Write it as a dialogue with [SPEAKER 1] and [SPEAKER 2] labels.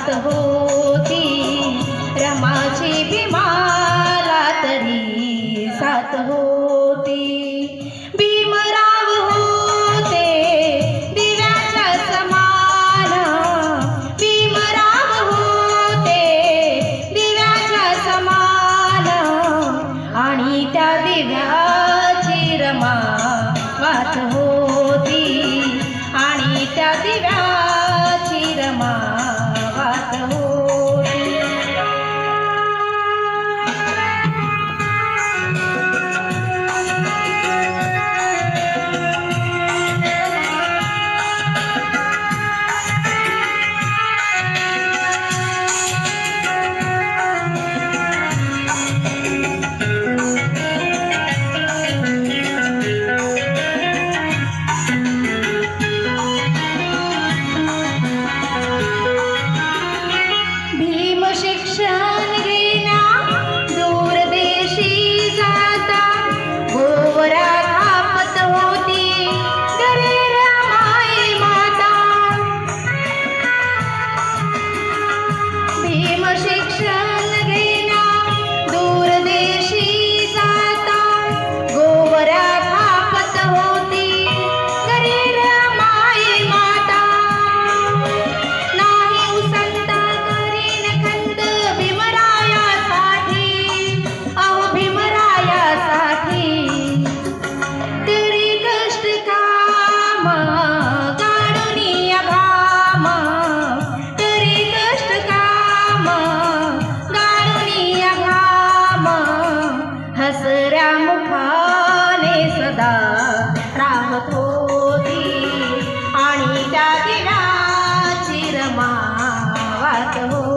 [SPEAKER 1] वात होती रमाची भीमाला तरी साथ होती भीमराव होते दिव्याच्या समान भीमराव होते दिव्याच्या समान आणि त्या दिव्याची रमा वात होती आणि त्या दिव्याची रमा वात होती शिक्षण घेण्या दूर देशी जाता गोवरा थापत होती गरीर माई माता भीम शिक्षण घेण्या दूर देशी जाता गोवरा थापत होती गरीर माई माता नाही उसंता हसऱ्या मुखाने सदा राहत होती आणि त्या दिव्याची रमा वात होती